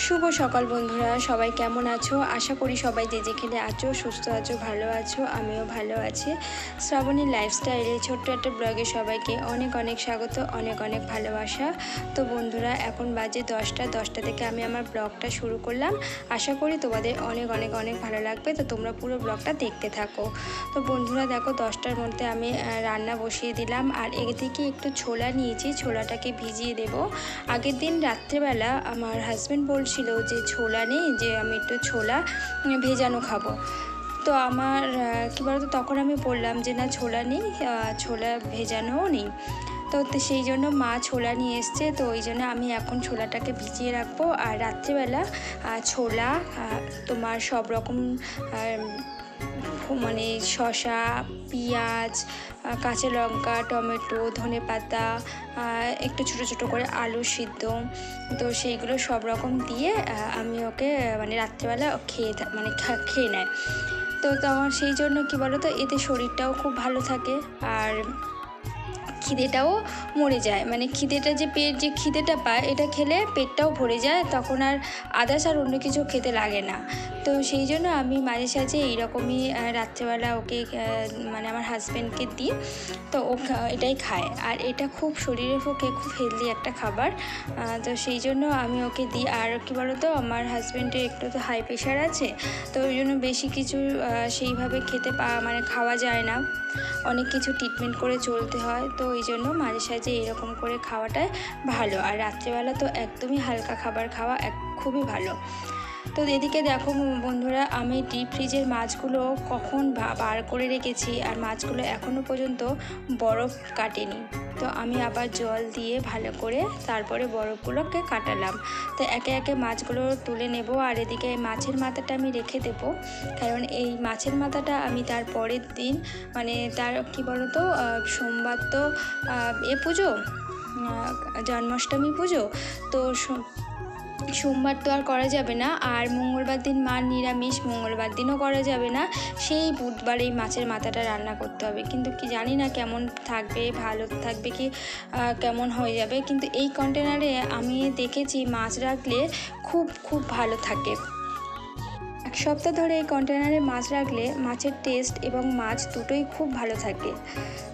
শুভ সকাল বন্ধুরা, সবাই কেমন আছো? আশা করি সবাই যে যেখানে আছো সুস্থ আছো, ভালো আছো। আমিও ভালো আছি। শ্রাবণীর লাইফস্টাইলে ছোট্ট একটা ব্লগে সবাইকে অনেক অনেক স্বাগত, অনেক অনেক ভালোবাসা। তো বন্ধুরা, এখন বাজে 10টা থেকে আমি আমার ব্লগটা শুরু করলাম। আশা করি তোমাদের অনেক অনেক অনেক ভালো লাগবে। তো তোমরা পুরো ব্লগটা দেখতে থাকো। তো বন্ধুরা দেখো, 10টার মধ্যে আমি রান্না বসিয়ে দিলাম। আর এদিকে একটু ছোলা নিয়েছি, ছোলাটাকে ভিজিয়ে দেব। আগের দিন রাত্রেবেলা আমার হাজব্যান্ড বলছিল যে ছোলা নেই, যে আমি একটু ছোলা ভেজানো খাবো। তো আমার কী বলতো, তখন আমি বললাম যে না, ছোলা নেই, ছোলা ভেজানোও নেই। তো সেই জন্য মা ছোলা নিয়ে এসছে। তো ওই জন্য আমি এখন ছোলাটাকে ভিজিয়ে রাখবো। আর রাত্রিবেলা ছোলা, তোমার সব রকম মানে শসা, পেঁয়াজ, কাঁচা লঙ্কা, টমেটো, ধনেপাতা, একটু ছোটো ছোটো করে আলু সিদ্ধ, তো সেইগুলো সব রকম দিয়ে আমি ওকে মানে রাত্রিবেলা খেয়ে নেয়। তো আমার সেই জন্য কী বলো তো, এতে শরীরটাও খুব ভালো থাকে আর খিদেটাও মরে যায়। মানে খিদেটা যে খিদেটা পায়, এটা খেলে পেটটাও ভরে যায়, তখন আর আদার্স আর অন্য কিছু খেতে লাগে না। তো সেই জন্য আমি মাঝে সাঝে এইরকমই রাত্রেবেলা ওকে মানে আমার হাজব্যান্ডকে দিই। তো ও এটাই খায়। আর এটা খুব শরীরের পক্ষে খুব হেলদি একটা খাবার। তো সেই জন্য আমি ওকে দিই। আর কী বলো তো, আমার হাজব্যান্ডের একটু তো হাই প্রেশার আছে। তো ওই জন্য বেশি কিছু সেইভাবে মানে খাওয়া যায় না, অনেক কিছু ট্রিটমেন্ট করে চলতে হয়। তো ওই জন্য মাঝে সাঝে এরকম করে খাওয়াটাই ভালো। আর রাত্রেবেলা তো একদমই হালকা খাবার খাওয়া খুবই ভালো। তো এদিকে দেখো বন্ধুরা, আমি ডিপ ফ্রিজের মাছগুলো কখন বার করে রেখেছি, আর মাছগুলো এখনও পর্যন্ত বরফ কাটেনি। তো আমি আবার জল দিয়ে ভালো করে তারপরে বরফগুলোকে কাটালাম। তো একে একে মাছগুলো তুলে নেব। আর এদিকে মাছের মাথাটা আমি রেখে দেবো, কারণ এই মাছের মাথাটা আমি তার পরের দিন, মানে তার কী বলো তো, সোমবার তো পুজো, জন্মাষ্টমী পুজো, তো সোমবার তো আর করা যাবে না, আর মঙ্গলবার দিন মার নিরামিষ, মঙ্গলবার দিনও করা যাবে না। সেই বুধবার এই মাছের মাথাটা রান্না করতে হবে। কিন্তু কি জানি না কেমন থাকবে, ভালো থাকবে কি কেমন হয়ে যাবে। কিন্তু এই কন্টেনারে আমি দেখেছি মাছ রাখলে খুব খুব ভালো থাকে। এক সপ্তাহ ধরে এই কন্টেনারে মাছ রাখলে মাছের টেস্ট এবং মাছ দুটোই খুব ভালো থাকে।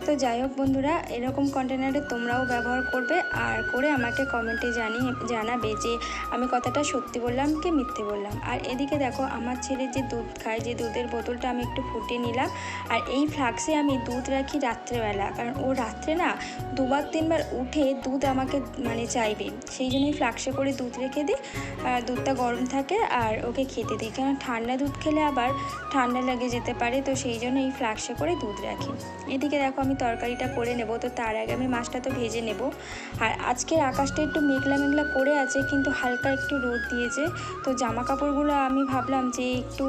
তো যাই হোক বন্ধুরা, এরকম কন্টেনারে তোমরাও ব্যবহার করবে, আর করে আমাকে কমেন্টে জানাবে যে আমি কথাটা সত্যি বললাম কি মিথ্যে বললাম। আর এদিকে দেখো, আমার ছেলে যে দুধ খায়, যে দুধের বোতলটা আমি একটু ফুটিয়ে নিলাম। আর এই ফ্লাক্সে আমি দুধ রাখি রাত্রেবেলা, কারণ ও রাত্রে না 2-3বার উঠে দুধ আমাকে মানে চাইবে। সেই জন্যই ফ্লাক্সে করে দুধ রেখে দিই, দুধটা গরম থাকে আর ওকে খেতে দিই, কারণ ঠান্ডা দুধ খেলে আবার ঠান্ডা লেগে যেতে পারে। তো সেই জন্য এই ফ্লাক্সে করে দুধ রাখি। এদিকে দেখো, আমি তরকারিটা করে নেব। তো তার আগে আমি মাছটা তো ভেজে নেব। আর আজকের আকাশটা একটু মেঘলা মেঘলা করে আছে, কিন্তু হালকা একটু রোদ দিয়েছে। তো জামা কাপড়গুলো আমি ভাবলাম যে একটু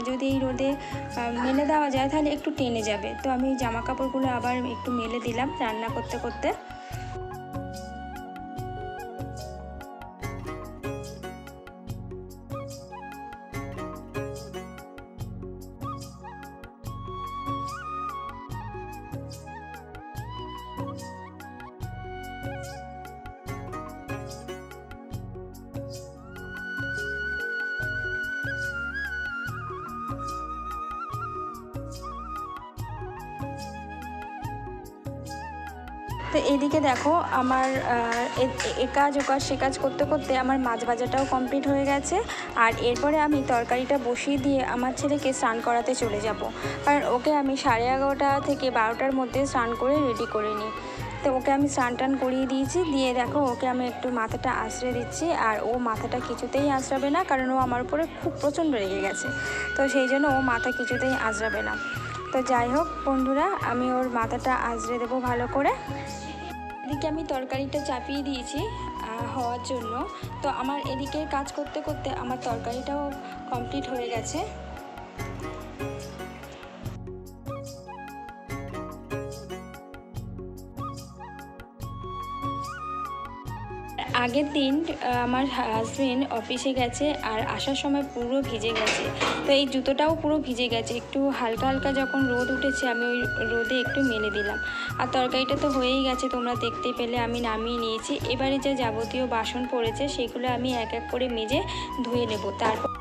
যদি এই রোদে মেলে দেওয়া যায় তাহলে একটু টেনে যাবে। তো আমি জামা কাপড়গুলো আবার একটু মেলে দিলাম রান্না করতে করতে। তো এইদিকে দেখো, আমার এ কাজ ও কাজ সে কাজ করতে করতে আমার মাছ ভাজাটাও কমপ্লিট হয়ে গেছে। আর এরপরে আমি তরকারিটা বসিয়ে দিয়ে আমার ছেলেকে স্নান করাতে চলে যাব, কারণ ওকে আমি 11:30 থেকে 12টার মধ্যে স্নান করে রেডি করে নিই। তো ওকে আমি স্নান টান করিয়ে দিয়েছি, দিয়ে দেখো ওকে আমি একটু মাথাটা আঁচড়ে দিচ্ছি। আর ও মাথাটা কিছুতেই আঁচড়াবে না, কারণ ও আমার উপরে খুব প্রচণ্ড রেগে গেছে। তো সেই জন্য ও মাথা কিছুতেই আঁচড়াবে না। তো যাই হোক বন্ধুরা, আমি ওর মাথাটা আঁচড়ে দেবো ভালো করে। এদিকে আমি তরকারিটা চাপিয়ে দিয়েছি হওয়ার জন্য। তো আমার এদিকে কাজ করতে করতে আমার তরকারিটাও কমপ্লিট হয়ে গেছে। আগের দিন আমার হাজবেন্ড অফিসে গেছে আর আসার সময় পুরো ভিজে গেছে, তো এই জুতোটাও পুরো ভিজে গেছে। একটু হালকা হালকা যখন রোদ উঠেছে আমি ওই রোদে একটু মেলে দিলাম। আর তরকারিটা তো হয়েই গেছে, তোমরা দেখতে পেলে আমি নামিয়ে নিয়েছি। এবারে যে যাবতীয় বাসন পড়েছে সেগুলো আমি এক এক করে মেজে ধুয়ে নেব।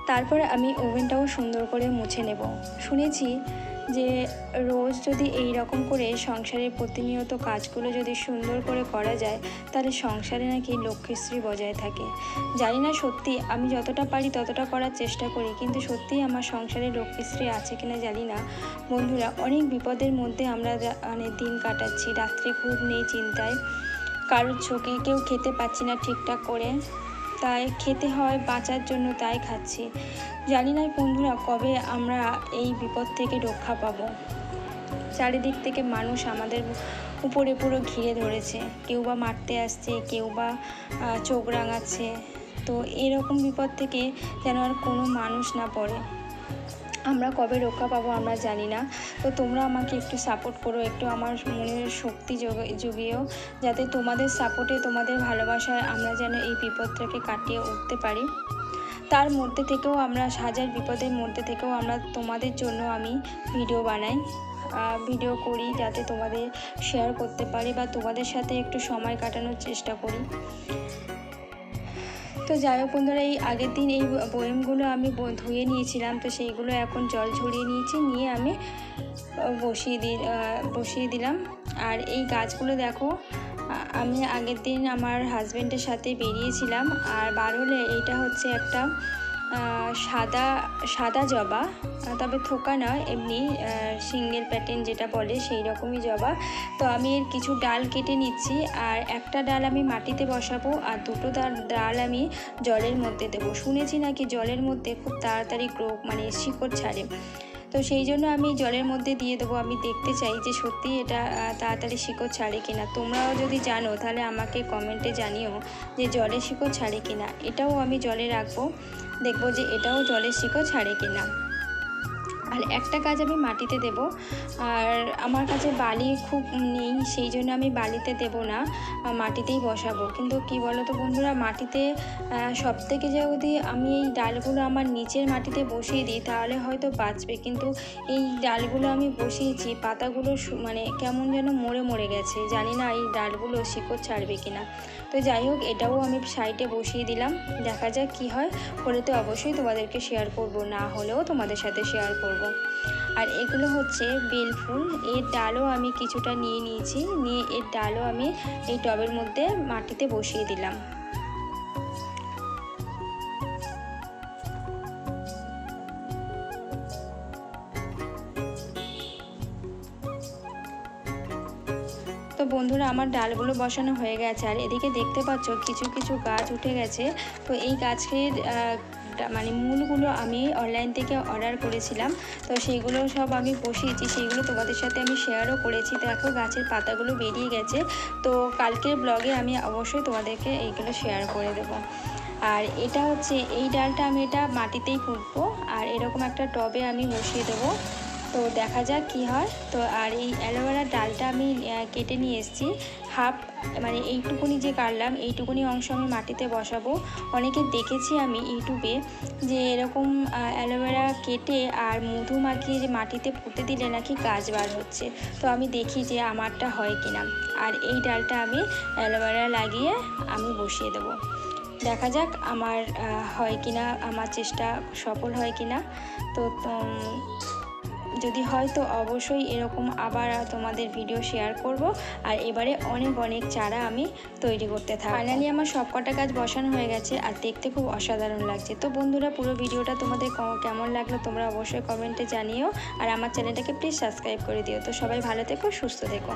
তারপর আমি ওভেনটাও সুন্দর করে মুছে নেব। শুনেছি যে রোজ যদি এই রকম করে সংসারের প্রতিনিয়ত কাজগুলো যদি সুন্দর করে করা যায় তাহলে সংসারে নাকি লক্ষ্মীশ্রী বজায় থাকে। জানি না সত্যি, আমি যতটা পারি ততটা করার চেষ্টা করি, কিন্তু সত্যিই আমার সংসারে লক্ষ্মীশ্রী আছে কিনা জানি না। বন্ধুরা, অনেক বিপদের মধ্যে আমরা মানে দিন কাটাচ্ছি, রাত্রে ঘুম নেই চিন্তায়, কারোর চোখে কেউ খেতে পাচ্ছি না ঠিকঠাক করে, তাই খেতে হয় বাঁচার জন্য, তাই খাচ্ছি। জানি না বন্ধুরা কবে আমরা এই বিপদ থেকে রক্ষা পাবো। চারিদিক থেকে মানুষ আমাদের উপরে পুরো ঘিরে ধরেছে, কেউ বা মারতে আসছে, কেউ বা চোখ রাঙাচ্ছে। তো এরকম বিপদ থেকে যেন আর কোনো মানুষ না পড়ে। আমরা কবে রক্ষা পাবো আমরা জানি না। তো তোমরা আমাকে একটু সাপোর্ট করো, একটু আমার মনের শক্তি জুগিয়েও, যাতে তোমাদের সাপোর্টে, তোমাদের ভালোবাসায় আমরা যেন এই বিপদটাকে কাটিয়ে উঠতে পারি। তার মধ্যে থেকেও আমরা হাজার বিপদের মধ্যে থেকেও আমরা তোমাদের জন্য আমি ভিডিও বানাই, ভিডিও করি, যাতে তোমাদের শেয়ার করতে পারি বা তোমাদের সাথে একটু সময় কাটানোর চেষ্টা করি। তো যাই হোক বন্ধুরা, এই আগের দিন এই বয়মগুলো আমি ধুয়ে নিয়েছিলাম, তো সেইগুলো এখন জল ঝরিয়ে নিয়েছি, নিয়ে আমি বসিয়ে দিলাম। আর এই গাছগুলো দেখো, আমি আগের দিন আমার হাজব্যান্ডের সাথে বেরিয়েছিলাম, আর বার হলে এইটা হচ্ছে একটা সাদা জবা, তবে থোকা নয়, এমনি সিঙ্গেল প্যাটার্ন যেটা বলে সেই রকমই জবা। তো আমি এর কিছু ডাল কেটে নিচ্ছি, আর একটা ডাল আমি মাটিতে বসাবো, আর দুটো ডাল আমি জলের মধ্যে দেবো। শুনেছি নাকি জলের মধ্যে খুব তাড়াতাড়ি মানে শিকড় ছাড়ে, তো সেই জন্য আমি জলের মধ্যে দিয়ে দেবো। আমি দেখতে চাই যে সত্যি এটা তাড়াতাড়ি শিকড় ছাড়ে কিনা। তোমরাও যদি জানো তাহলে আমাকে কমেন্টে জানিও যে জলের শিকড় ছাড়ে কিনা। এটাও আমি জলে রাখবো, দেখবো যে এটাও জলের শিকড় ছাড়ে কিনা। আর একটা গাছ আমি মাটিতে দেব, আর আমার কাছে বালি খুব নেই, সেই জন্য আমি বালিতে দেব না, মাটিতেই বসাবো। কিন্তু কি বলো তো বন্ধুরা, মাটিতে সব থেকে যদি আমি এই ডালগুলো আমার নিচের মাটিতে বসিয়ে দিই তাহলে হয়তো বাঁচবে, কিন্তু এই ডালগুলো আমি বসিয়েছি, পাতাগুলো মানে কেমন যেন মরে গেছে, জানি না এই ডালগুলো শিকড় ছাড়বে কিনা। তো যাই হোক, এটাও আমি সাইডে বসিয়ে দিলাম, দেখা যাক কি হয়। হলে তো অবশ্যই তোমাদেরকে শেয়ার করব, না হলেও তোমাদের সাথে শেয়ার করব। আর এগুলো হচ্ছে বেল ফুল, এর ডালও আমি কিছুটা নিয়ে নিয়েছি, নিয়ে এর ডালও আমি এই টবের মধ্যে মাটিতে বসিয়ে দিলাম। তো বন্ধুরা, আমার ডালগুলো বসানো হয়ে গেছে, আর এদিকে দেখতে পাচ্ছ কিছু কিছু গাছ উঠে গেছে। তো এই গাছের মানে মূলগুলো আমি অনলাইন থেকে অর্ডার করেছিলাম, তো সেইগুলো সব আমি বসিয়েছি, সেইগুলো তোমাদের সাথে আমি শেয়ারও করেছি। তো এখন গাছের পাতাগুলো বেরিয়ে গেছে, তো কালকের ব্লগে আমি অবশ্যই তোমাদেরকে এইগুলো শেয়ার করে দেবো। আর এটা হচ্ছে এই ডালটা আমি এটা মাটিতেই পুঁতবো, আর এরকম একটা টবে আমি বসিয়ে দেবো, তো দেখা যাক কি হয়। তো আর এই অ্যালোভেরার ডালটা আমি কেটে নিয়ে এসেছি হাফ, মানে এইটুকুনি যে কাটলাম এইটুকুনি অংশ আমি মাটিতে বসাবো। অনেকে দেখেছি আমি ইউটিউবে যে এরকম অ্যালোভেরা কেটে আর মধু মাখিয়ে যে মাটিতে পুঁতে দিলে নাকি গাছ বার হচ্ছে, তো আমি দেখি যে আমারটা হয় কিনা। আর এই ডালটা আমি অ্যালোভেরা লাগিয়ে আমি বসিয়ে দেবো, দেখা যাক আমার হয় কিনা, আমার চেষ্টা সফল হয় কিনা। তো যদি হয় তো অবশ্যই এরকম আবার তোমাদের ভিডিও শেয়ার করব। আর এবারে অনেক অনেক চারা আমি তৈরি করতে থাকি। ফাইনালি আমার সব কটা গাছ বসানো হয়ে গেছে, আর দেখতে খুব অসাধারণ লাগছে। তো বন্ধুরা, পুরো ভিডিওটা তোমাদের কেমন লাগলো তোমরা অবশ্যই কমেন্টে জানিও, আর আমার চ্যানেলটাকে প্লিজ সাবস্ক্রাইব করে দিও। তো সবাই ভালো থেকো, সুস্থ থেকো।